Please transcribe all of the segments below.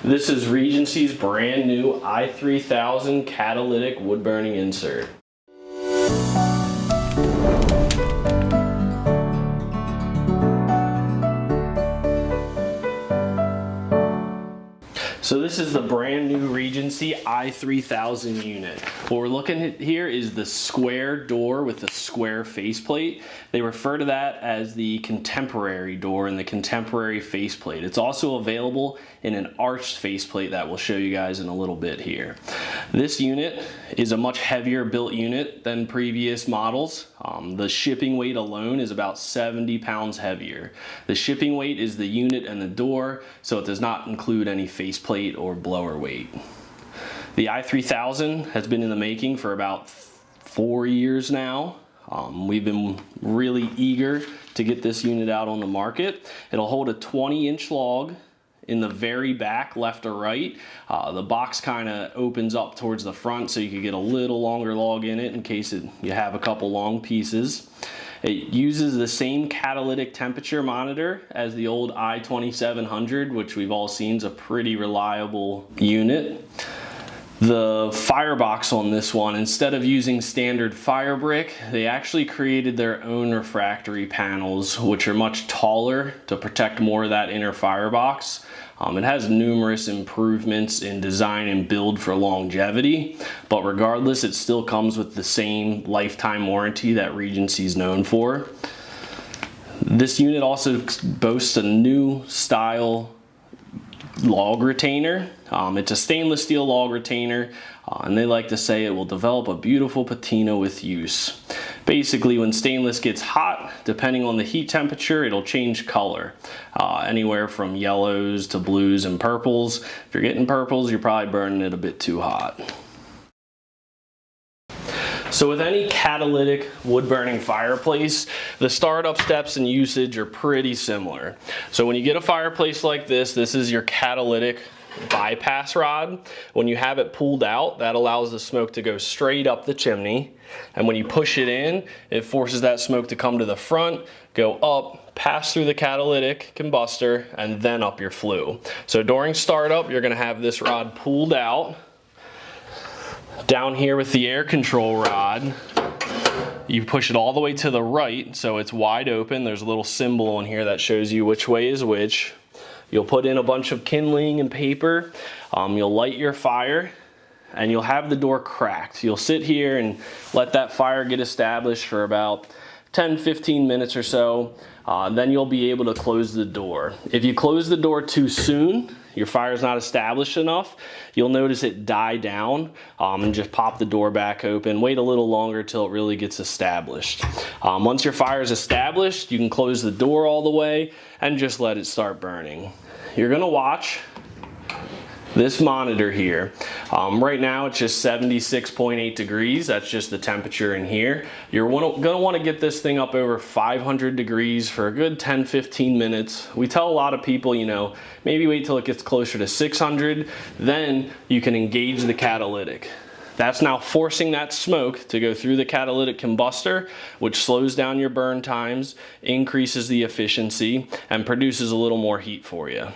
This is Regency's brand new i3000 catalytic wood burning insert. So this is the brand new Regency i3000 unit. What we're looking at here is the square door with the square faceplate. They refer to that as the contemporary door and the contemporary faceplate. It's also available in an arched faceplate that we'll show you guys in a little bit here. This unit is a much heavier built unit than previous models. The shipping weight alone is about 70 pounds heavier. The shipping weight is the unit and the door, so it does not include any faceplate or blower weight. The i3000 has been in the making for about 4 years now. We've been really eager to get this unit out on the market. It'll hold a 20-inch log in the very back, left or right. The box kind of opens up towards the front so you can get a little longer log in it in case you have a couple long pieces. It uses the same catalytic temperature monitor as the old i2700, which we've all seen is a pretty reliable unit. The firebox on this one, instead of using standard fire brick, they actually created their own refractory panels, which are much taller to protect more of that inner firebox. It has numerous improvements in design and build for longevity, but regardless, it still comes with the same lifetime warranty that Regency is known for. This unit also boasts a new style log retainer. It's a stainless steel log retainer, and they like to say it will develop a beautiful patina with use. Basically, when stainless gets hot, depending on the heat temperature, it'll change color. Anywhere from yellows to blues and purples. If you're getting purples, you're probably burning it a bit too hot. So with any catalytic wood burning fireplace, the startup steps and usage are pretty similar. So when you get a fireplace like this is your catalytic bypass rod. When you have it pulled out, that allows the smoke to go straight up the chimney. And when you push it in, it forces that smoke to come to the front, go up, pass through the catalytic combustor, and then up your flue. So during startup, you're gonna have this rod pulled out. Down here with the air control rod, you push it all the way to the right, so it's wide open. There's a little symbol on here that shows you which way is which. You'll put in a bunch of kindling and paper. You'll light your fire, and you'll have the door cracked. You'll sit here and let that fire get established for about 10-15 minutes or so. Then you'll be able to close the door. If you close the door too soon, your fire's not established enough, you'll notice it die down, and just pop the door back open. Wait a little longer till it really gets established. Once your fire is established, you can close the door all the way and just let it start burning. You're gonna watch this monitor here. Right now it's just 76.8 degrees. That's just the temperature in here. You're gonna wanna get this thing up over 500 degrees for a good 10-15 minutes. We tell a lot of people, maybe wait till it gets closer to 600, then you can engage the catalytic. That's now forcing that smoke to go through the catalytic combustor, which slows down your burn times, increases the efficiency, and produces a little more heat for you.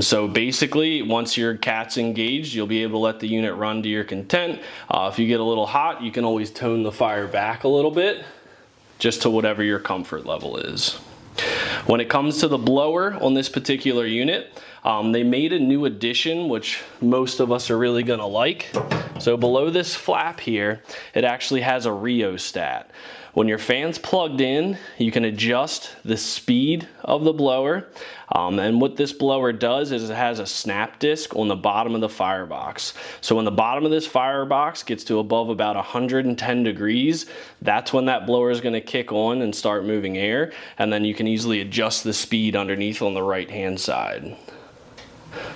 So basically, once your cat's engaged, you'll be able to let the unit run to your content. If you get a little hot, you can always tone the fire back a little bit, just to whatever your comfort level is. When it comes to the blower on this particular unit, they made a new addition, which most of us are really gonna like. So below this flap here, it actually has a rheostat. When your fan's plugged in, you can adjust the speed of the blower. And what this blower does is it has a snap disc on the bottom of the firebox. So when the bottom of this firebox gets to above about 110 degrees, that's when that blower is gonna kick on and start moving air. And then you can easily adjust the speed underneath on the right-hand side.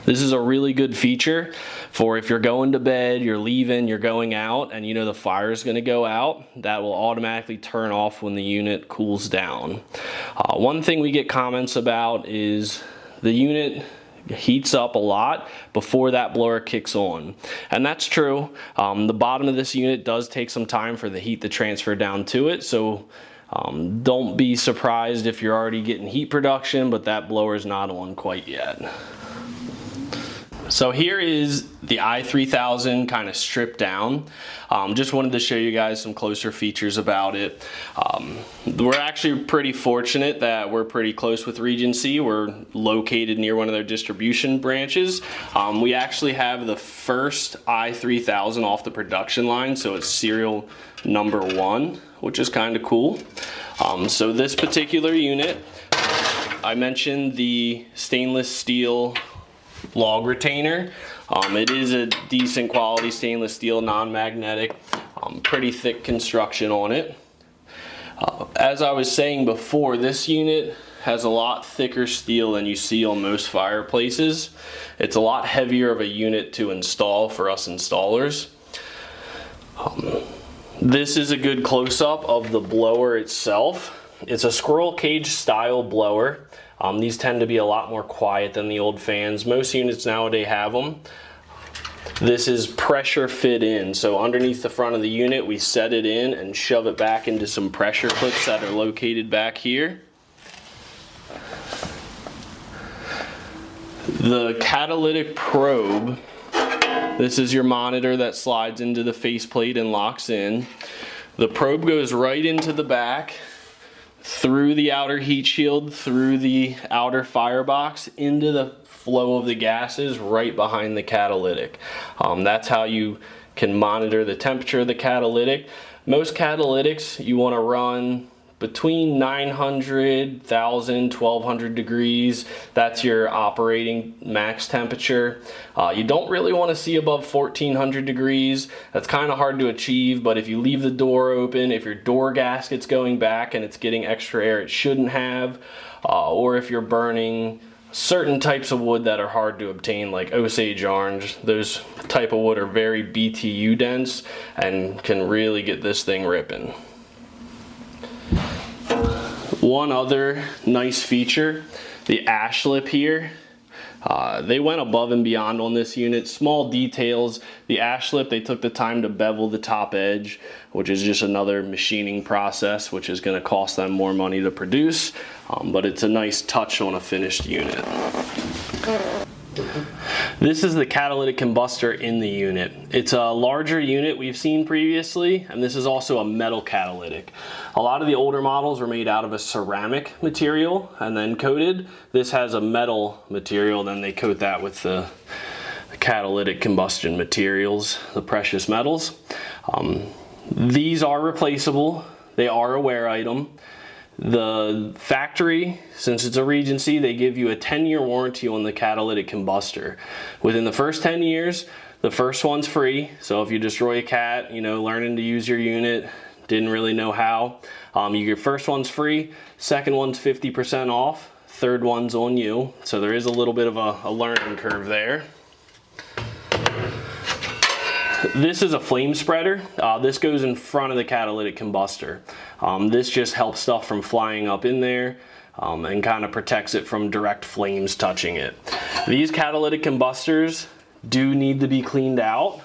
This is a really good feature for if you're going to bed, you're leaving, you're going out, and the fire is going to go out. That will automatically turn off when the unit cools down. One thing we get comments about is the unit heats up a lot before that blower kicks on. And that's true. The bottom of this unit does take some time for the heat to transfer down to it, so don't be surprised if you're already getting heat production, but that blower is not on quite yet. So here is the i3000 kind of stripped down. Just wanted to show you guys some closer features about it. We're actually pretty fortunate that we're pretty close with Regency. We're located near one of their distribution branches. We actually have the first i3000 off the production line, so it's serial number 1, which is kind of cool. So this particular unit, I mentioned the stainless steel log retainer. It is a decent quality stainless steel, non-magnetic, pretty thick construction on it. As I was saying before, this unit has a lot thicker steel than you see on most fireplaces. It's a lot heavier of a unit to install for us installers. This is a good close-up of the blower itself. It's a squirrel cage style blower. These tend to be a lot more quiet than the old fans. Most units nowadays have them. This is pressure fit in, so underneath the front of the unit we set it in and shove it back into some pressure clips that are located back here. The catalytic probe, this is your monitor that slides into the faceplate and locks in. The probe goes right into the back, through the outer heat shield, through the outer firebox, into the flow of the gases right behind the catalytic. That's how you can monitor the temperature of the catalytic. Most catalytics you want to run between 900, 1000, 1200 degrees. That's your operating max temperature. You don't really want to see above 1400 degrees. That's kind of hard to achieve, but if you leave the door open, if your door gasket's going back and it's getting extra air it shouldn't have, or if you're burning certain types of wood that are hard to obtain, like Osage orange, those type of wood are very BTU dense and can really get this thing ripping. One other nice feature, the ash lip here. They went above and beyond on this unit. Small details. The ash lip, they took the time to bevel the top edge, which is just another machining process, which is going to cost them more money to produce, but it's a nice touch on a finished unit. This is the catalytic combustor in the unit. It's a larger unit we've seen previously, and this is also a metal catalytic. A lot of the older models were made out of a ceramic material and then coated. This has a metal material, then they coat that with the catalytic combustion materials, the precious metals. These are replaceable. They are a wear item. The factory, since it's a Regency, they give you a 10-year warranty on the catalytic combustor. Within the first 10 years, the first one's free. So if you destroy a cat, you know, learning to use your unit, didn't really know how, your first one's free, second one's 50% off, third one's on you. So there is a little bit of a learning curve there. This is a flame spreader. This goes in front of the catalytic combustor. This just helps stuff from flying up in there and kind of protects it from direct flames touching it. These catalytic combustors do need to be cleaned out.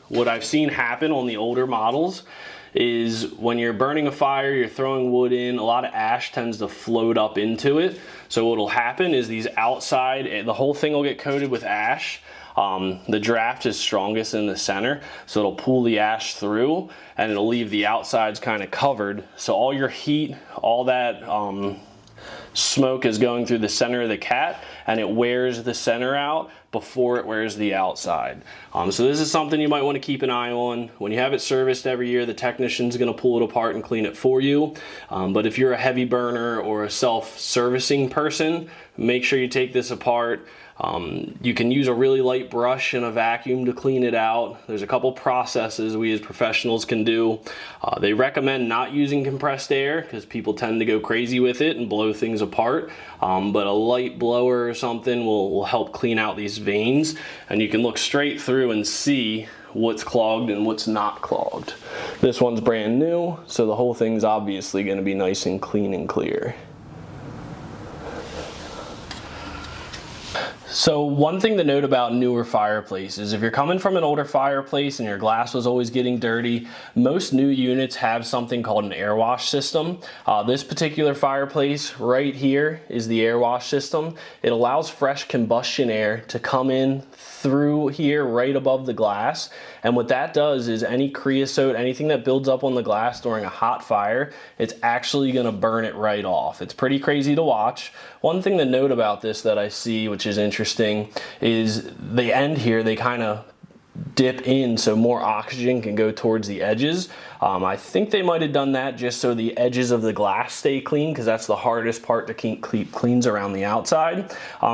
What I've seen happen on the older models is when you're burning a fire, you're throwing wood in, a lot of ash tends to float up into it. So what'll happen is these outside, the whole thing will get coated with ash. The draft is strongest in the center, so it'll pull the ash through and it'll leave the outsides kind of covered. So all your heat, all that smoke is going through the center of the cat, and it wears the center out before it wears the outside. So this is something you might want to keep an eye on. When you have it serviced every year, the technician's going to pull it apart and clean it for you. But if you're a heavy burner or a self-servicing person, make sure you take this apart. You can use a really light brush and a vacuum to clean it out. There's a couple processes we as professionals can do. They recommend not using compressed air because people tend to go crazy with it and blow things apart. But a light blower or something will help clean out these veins, and you can look straight through and see what's clogged and what's not clogged. This one's brand new, so the whole thing's obviously going to be nice and clean and clear. So one thing to note about newer fireplaces, if you're coming from an older fireplace and your glass was always getting dirty, most new units have something called an air wash system. This particular fireplace right here is the air wash system. It allows fresh combustion air to come in through here right above the glass, and what that does is any creosote, anything that builds up on the glass during a hot fire, it's actually going to burn it right off. It's pretty crazy to watch. One thing to note about this that I see, which is interesting, is the end here, they kind of dip in so more oxygen can go towards the edges. I think they might have done that just so the edges of the glass stay clean, because that's the hardest part to keep cleans around the outside.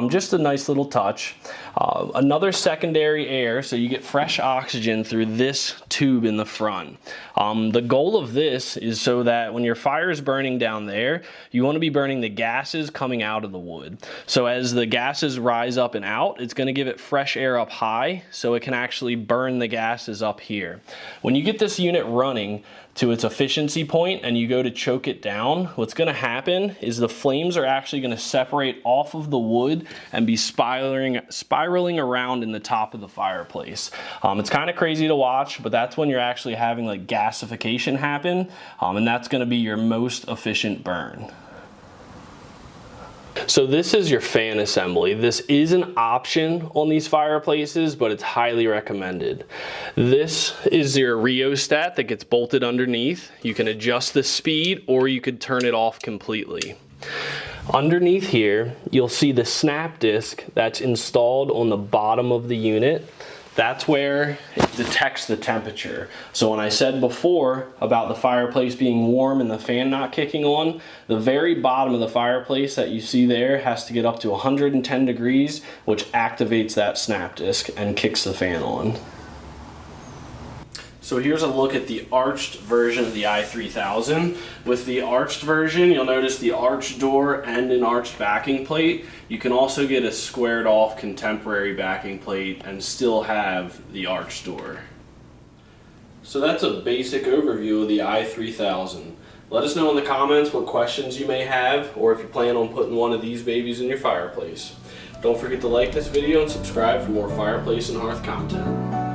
Just a nice little touch. Another secondary air, so you get fresh oxygen through this tube in the front. The goal of this is so that when your fire is burning down there, you want to be burning the gases coming out of the wood. So as the gases rise up and out, it's going to give it fresh air up high, so it can actually burn the gases up here. When you get this unit running to its efficiency point and you go to choke it down, what's going to happen is the flames are actually going to separate off of the wood and be spiraling around in the top of the fireplace. It's kind of crazy to watch, but that's when you're actually having like gasification happen, and that's going to be your most efficient burn. So this is your fan assembly. This is an option on these fireplaces, but it's highly recommended. This is your rheostat that gets bolted underneath. You can adjust the speed or you could turn it off completely. Underneath here, you'll see the snap disc that's installed on the bottom of the unit. That's where it detects the temperature. So when I said before about the fireplace being warm and the fan not kicking on, the very bottom of the fireplace that you see there has to get up to 110 degrees, which activates that snap disc and kicks the fan on. So here's a look at the arched version of the i3000. With the arched version, you'll notice the arched door and an arched backing plate. You can also get a squared off contemporary backing plate and still have the arched door. So that's a basic overview of the i3000. Let us know in the comments what questions you may have, or if you plan on putting one of these babies in your fireplace. Don't forget to like this video and subscribe for more fireplace and hearth content.